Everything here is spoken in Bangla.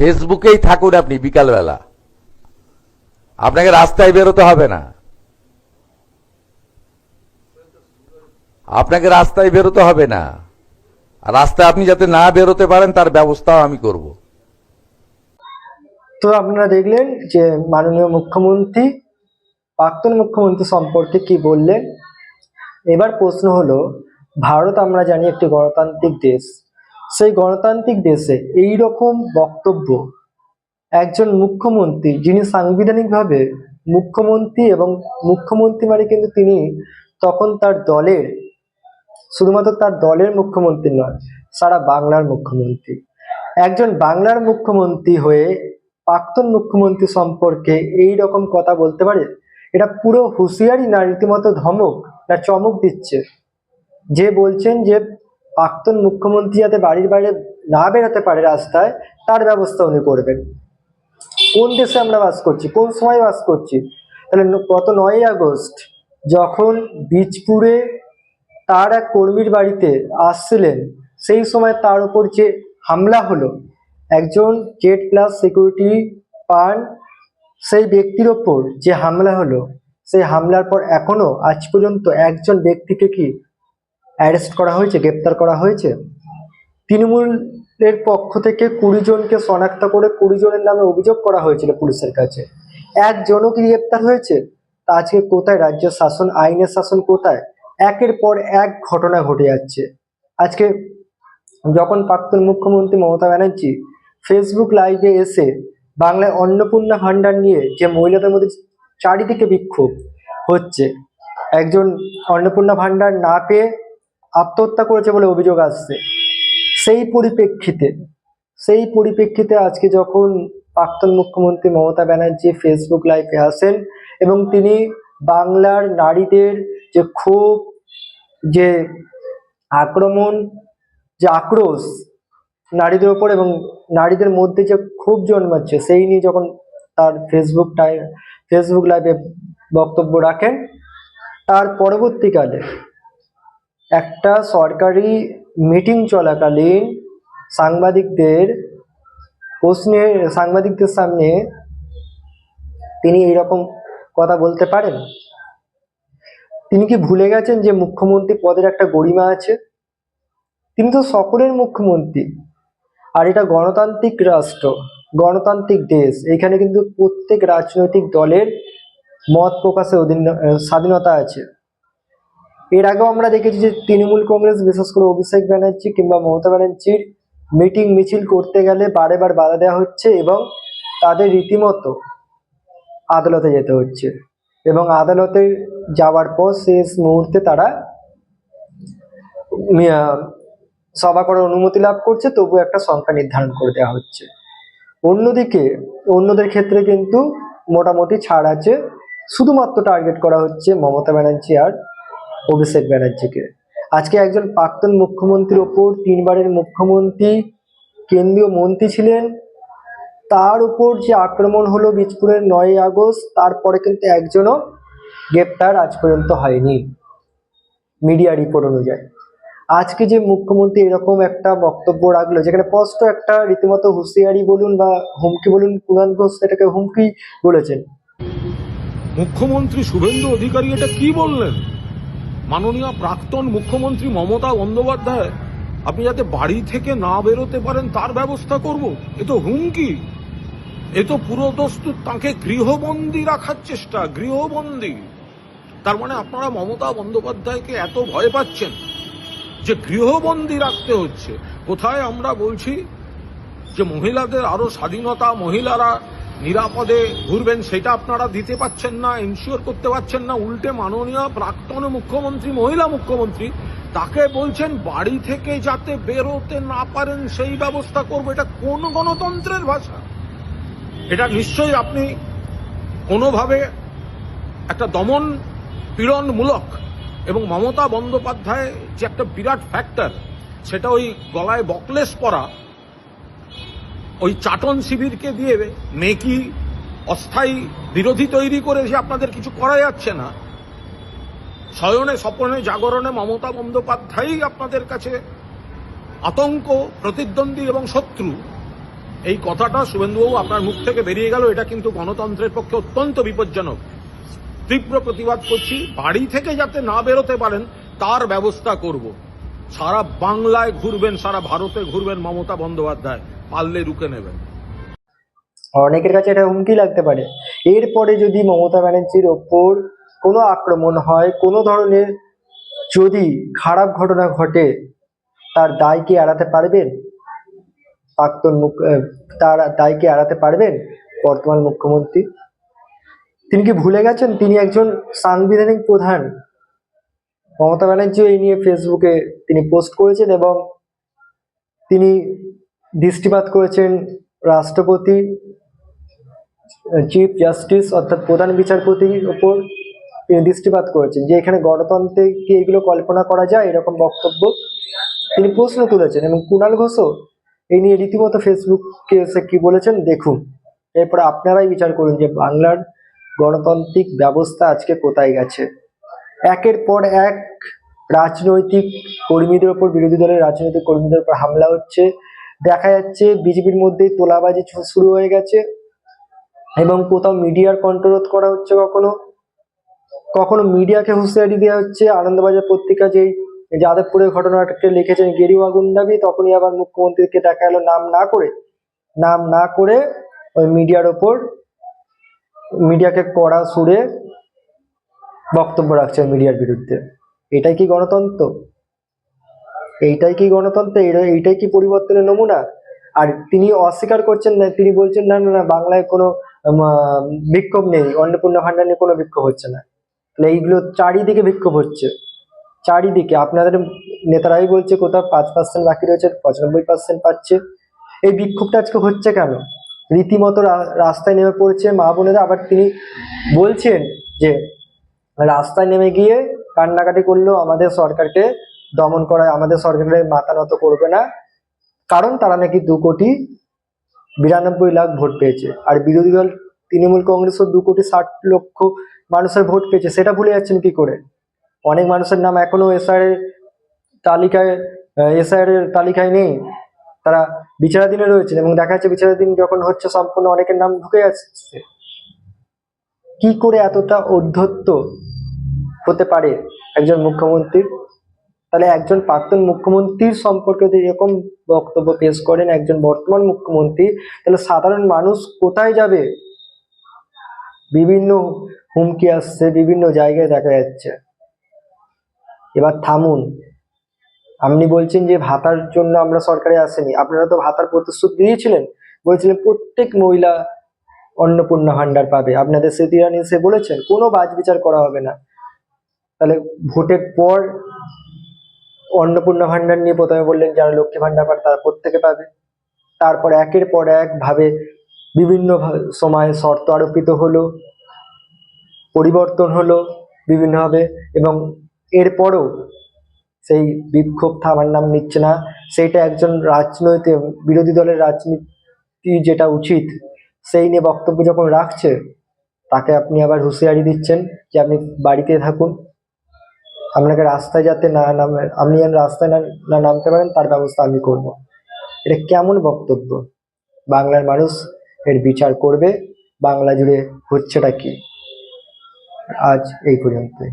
ফেসবুকেই থাকুন আপনি বিকালবেলা, আপনাকে রাস্তায় বেরোতে হবে না, আপনাকে রাস্তায় বেরোতে হবে না। আর রাস্তায় আপনি যাতে না বেরোতে পারেন তার ব্যবস্থাও আমি করব। তো আপনারা দেখলেন যে মাননীয় মুখ্যমন্ত্রী প্রাক্তন মুখ্যমন্ত্রী সম্পর্কে কি বললেন। এবার প্রশ্ন হলো, ভারত আমরা জানি একটি গণতান্ত্রিক দেশ, সেই গণতান্ত্রিক দেশে এই রকম বক্তব্য একজন মুখ্যমন্ত্রী, যিনি সাংবিধানিকভাবে মুখ্যমন্ত্রী, এবং মুখ্যমন্ত্রী মানে কিন্তু তিনি তখন তার দলের, শুধুমাত্র তার দলের মুখ্যমন্ত্রী নয়, সারা বাংলার মুখ্যমন্ত্রী, একজন বাংলার মুখ্যমন্ত্রী হয়ে প্রাক্তন মুখ্যমন্ত্রী সম্পর্কে এই রকম কথা বলতে পারে? এটা পুরো হুঁশিয়ারি না রীতিমতো ধমক না চমক দিচ্ছে? যে বলছেন যে প্রাক্তন মুখ্যমন্ত্রী যাতে বাড়ির বাইরে না বেরোতে পারে রাস্তায়, তার ব্যবস্থা উনি করবেন। কোন দেশে আমরা বাস করছি, কোন সময় বাস করছি? তাহলে গত 9ই আগস্ট যখন বীজপুরে তার এক কর্মীর বাড়িতে আসছিলেন, সেই সময় তার উপর যে হামলা হলো, একজন জেড প্লাস সিকিউরিটি পান সেই ব্যক্তির ওপর যে হামলা হলো, সেই হামলার পর এখনো আজ পর্যন্ত একজন ব্যক্তিকে কি অ্যারেস্ট করা হয়েছে, গ্রেপ্তার করা হয়েছে? তৃণমূলের পক্ষ থেকে 20 জনকে শনাক্ত করে 20 জনের নামে অভিযোগ করা হয়েছিল পুলিশের কাছে, একজনও কি গ্রেপ্তার হয়েছে? তা আজকে কোথায় রাজ্য শাসন, আইনের শাসন কোথায়? একের পর এক ঘটনা ঘটে যাচ্ছে। আজকে যখন প্রাক্তন মুখ্যমন্ত্রী মমতা ব্যানার্জি ফেসবুক লাইভে এসে বাংলায় অন্নপূর্ণা ভান্ডার নিয়ে যে মহিলাদের মধ্যে চারিদিকে বিক্ষোভ হচ্ছে, একজন অন্নপূর্ণা ভান্ডার না পেয়ে আত্মহত্যা করেছে বলে অভিযোগ আসছে, সেই পরিপ্রেক্ষিতে আজকে যখন প্রাক্তন মুখ্যমন্ত্রী মমতা ব্যানার্জি ফেসবুক লাইভে আসেন এবং তিনি বাংলার নারীদের যে ক্ষোভ, যে আক্রমণ, যে আক্রোশ নারীদের ওপর এবং নারীদের মধ্যে যে ক্ষোভ জন্মাচ্ছে, সেই নিয়ে যখন তার ফেসবুক লাইভে বক্তব্য রাখেন, তার পরবর্তীকালে একটা সরকারি মিটিং চলাকালীন সাংবাদিকদের সামনে তিনি এইরকম কথা বলতে পারেন? তিনি কি ভুলে গেছেন যে মুখ্যমন্ত্রী পদের একটা গরিমা আছে? তিনি তো সকলের মুখ্যমন্ত্রী, আর এটা গণতান্ত্রিক রাষ্ট্র, গণতান্ত্রিক দেশ, এখানে কিন্তু প্রত্যেক রাজনৈতিক দলের মত প্রকাশের স্বাধীনতা আছে। এর আগেও আমরা দেখেছি যে তৃণমূল কংগ্রেস, বিশেষ করে অভিষেক ব্যানার্জি কিংবা মমতা ব্যানার্জির মিটিং মিছিল করতে গেলে বারে বাধা দেওয়া হচ্ছে এবং তাদের রীতিমতো আদালতে যেতে হচ্ছে, এবং আদালতে যাওয়ার পর শেষ মুহূর্তে তারা সভা করার অনুমতি লাভ করছে, তবু একটা সংখ্যা নির্ধারণ করে দেওয়া হচ্ছে। অন্যদিকে অন্যদের ক্ষেত্রে কিন্তু মোটামুটি ছাড় আছে, শুধুমাত্র টার্গেট করা হচ্ছে মমতা ব্যানার্জি আর অভিষেক ব্যানার্জিকে। আজকে একজন প্রাক্তন মুখ্যমন্ত্রীর ওপর, 3 বারের মুখ্যমন্ত্রী, কেন্দ্রীয় মন্ত্রী ছিলেন, তার উপর যে আক্রমণ হলো বীজপুরের 9ই আগস্ট, তারপরে কিন্তু একজনও গ্রেপ্তার আজ পর্যন্ত হয়নি মিডিয়া রিপোর্ট অনুযায়ী। আজকে যে মুখ্যমন্ত্রী এরকম একটা বক্তব্য রাখলো, যেখানে স্পষ্ট একটা রীতিমতো হুঁশিয়ারি বলুন বা হুমকি বলুন, কুণাল ঘোষ এটাকে হুমকি বলেছেন। মুখ্যমন্ত্রী শুভেন্দু অধিকারী এটা কি বললেন? মাননীয় প্রাক্তন মুখ্যমন্ত্রী মমতা বন্দ্যোপাধ্যায়, আপনি যাতে বাড়ি থেকে না বেরোতে পারেন তার ব্যবস্থা করব, এ তো হুমকি, এ তো পুরোদস্তুর তাকে গৃহবন্দী রাখার চেষ্টা, গৃহবন্দী। তার মানে আপনারা মমতা বন্দ্যোপাধ্যায়কে এত ভয় পাচ্ছেন যে গৃহবন্দী রাখতে হচ্ছে। কোথায় আমরা বলছি যে মহিলাদের আরো স্বাধীনতা, মহিলারা নিরাপদে ঘুরবেন, সেটা আপনারা দিতে পাচ্ছেন না, ইনশিওর করতে পারছেন না। উল্টে মাননীয় প্রাক্তন মুখ্যমন্ত্রী, মহিলা মুখ্যমন্ত্রী, তাকে বলছেন বাড়ি থেকে যাতে বেরোতে না পারেন সেই ব্যবস্থা করবো। এটা কোন গণতন্ত্রের ভাষা? এটা নিশ্চয়ই আপনি কোনোভাবে একটা দমন পীড়নমূলক, এবং মমতা বন্দ্যোপাধ্যায় যে একটা বিরাট ফ্যাক্টর, সেটা ওই গলায় বকলেস পরা ওই চাটন শিবিরকে দিয়ে মেকি অস্থায়ী বিরোধী তৈরি করে যে আপনাদের কিছু করা যাচ্ছে না। শয়নে স্বপনে জাগরণে মমতা বন্দ্যোপাধ্যায়ই আপনাদের কাছে আতঙ্ক, প্রতিদ্বন্দ্বী এবং শত্রু। এই কথাটা শুভেন্দুবাবু আপনার মুখ থেকে বেরিয়ে গেল, এটা কিন্তু গণতন্ত্রের পক্ষে অত্যন্ত বিপজ্জনক। তীব্র প্রতিবাদ করছি, বাড়ি থেকে যাতে না বেরোতে পারেন তার ব্যবস্থা করব। সারা বাংলায় ঘুরবেন, সারা ভারতে ঘুরবেন মমতা বন্দ্যোপাধ্যায়, পারলে রুখে নেবেন। অনেকের কাছে এটা হুমকি লাগতে পারে। এরপরে যদি মমতা ব্যানার্জির ওপর কোনো আক্রমণ হয়, কোনো ধরনের যদি খারাপ ঘটনা ঘটে, তার দায় কি এড়াতে পারবেন তার দায় কি এড়াতে পারবেন বর্তমান মুখ্যমন্ত্রী? তিনি কি ভুলে গেছেন তিনি একজন সাংবিধানিক প্রধান? মমতা ব্যানার্জিও এই নিয়ে ফেসবুকে তিনি পোস্ট করেছেন এবং তিনি দৃষ্টিপাত করেছেন রাষ্ট্রপতি, চিফ জাস্টিস অর্থাৎ প্রধান বিচারপতির ওপর তিনি দৃষ্টিপাত করেছেন যে এখানে গণতন্ত্রে কি এগুলো কল্পনা করা যায়, এরকম বক্তব্য তিনি প্রশ্ন তুলেছেন। এবং কুণাল ঘোষও এই নিয়ে রীতিমতো ফেসবুকে এসে কি বলেছেন দেখুন, এরপরে আপনারাই বিচার করুন যে বাংলার গণতান্ত্রিক ব্যবস্থা আজকে কোথায় গেছে। একের পর এক রাজনৈতিক কর্মীদের ওপর, বিরোধী দলের রাজনৈতিক কর্মীদের উপর হামলা হচ্ছে, দেখা যাচ্ছে বিজেপির মধ্যে তোলাবাজি শুরু হয়ে গেছে এবং কোথাও মিডিয়ার কন্ট্রোল করা হচ্ছে, কখনো কখনো মিডিয়াকে হুঁশিয়ারি দেওয়া হচ্ছে। আনন্দবাজার পত্রিকা যেই যাদবপুরের ঘটনাটাকে লিখেছেন গেরুয়া গুন্ডামি, তখনই আবার মুখ্যমন্ত্রীকে দেখা গেল নাম না করে ওই মিডিয়ার ওপর, মিডিয়াকে কড়া সুরে বক্তব্য রাখছে মিডিয়ার বিরুদ্ধে। এটাই কি গণতন্ত্র? এইটাই কি পরিবর্তনের নমুনা? আর তিনি অস্বীকার করছেন না, তিনি বলছেন না না না বাংলায় কোনো বিক্ষোভ নেই, অন্নপূর্ণা ভান্ডার নিয়ে কোনো বিক্ষোভ হচ্ছে না। তাহলে এইগুলো চারিদিকে বিক্ষোভ হচ্ছে, চারিদিকে আপনাদের নেতারাই বলছে কোথাও 5% বাকি রয়েছে, 95% পাচ্ছে। এই বিক্ষোভটা আজকে হচ্ছে কেন? রীতিমতো রাস্তায় নেমে পড়ছে মা বোনেরা। আবার তিনি বলছেন যে রাস্তায় নেমে গিয়ে কান্নাকাটি করলেও আমাদের সরকারকে দমন করা, আমাদের সরকারের মাথা নত করবে না, কারণ তারা নাকি 2,92,00,000 ভোট পেয়েছে। আর বিরোধী দল তৃণমূল কংগ্রেসও 2,60,00,000 মানুষের ভোট পেয়েছে, সেটা ভুলে যাচ্ছেন কি করে? অনেক মানুষের নাম এখনো এসআইআর এর তালিকায় নেই, তারা বিচারাধীনে রয়েছেন এবং দেখা যাচ্ছে বিচারাধীন যখন হচ্ছে সম্পূর্ণ অনেকের নাম ঢুকে যাচ্ছে। কি করে এতটা ঔদ্ধত্য হতে পারে একজন মুখ্যমন্ত্রীর? তাহলে একজন প্রাক্তন মুখ্যমন্ত্রীর সম্পর্কে যদি এরকম বক্তব্য পেশ করেন একজন বর্তমান মুখ্যমন্ত্রী, তাহলে সাধারণ মানুষ কোথায় যাবে? বিভিন্ন হুমকি আসছে, বিভিন্ন জায়গায় দেখা যাচ্ছে। এবার থামুন। আপনি বলছেন যে ভাতার জন্য আমরা সরকারে আসেনি, আপনারা তো ভাতার প্রতিশ্রুতি দিয়েছিলেন, বলেছিলেন প্রত্যেক মহিলা অন্নপূর্ণা ভান্ডার পাবে, আপনাদের স্মৃতি ইরানি এসে বলেছেন কোনো বাছবিচার করা হবে না। তাহলে ভোটের পর অন্নপূর্ণা ভান্ডার নিয়ে প্রথমে বললেন যারা লক্ষ্মী ভান্ডার পাবে তারা প্রত্যেকে পাবে, তারপর একের পর এক ভাবে বিভিন্ন সময় শর্ত আরোপিত হলো, পরিবর্তন হলো বিভিন্নভাবে, এবং এরপরও সেই বিক্ষোভ থামার নাম নিচ্ছে না। সেইটা একজন রাজনৈতিক বিরোধী দলের রাজনীতি যেটা উচিত, সেই নিয়ে বক্তব্য যখন রাখছে, তাকে আপনি আবার হুঁশিয়ারি দিচ্ছেন যে আপনি বাড়িতে থাকুন, আপনাকে রাস্তায় যাতে না নামে, আপনি যেন রাস্তায় না নামতে পারেন তার ব্যবস্থা আমি করব। এটা কেমন বক্তব্য? বাংলার মানুষ এর বিচার করবে, বাংলা জুড়ে হচ্ছেটা কি। আজ এই পর্যন্তই।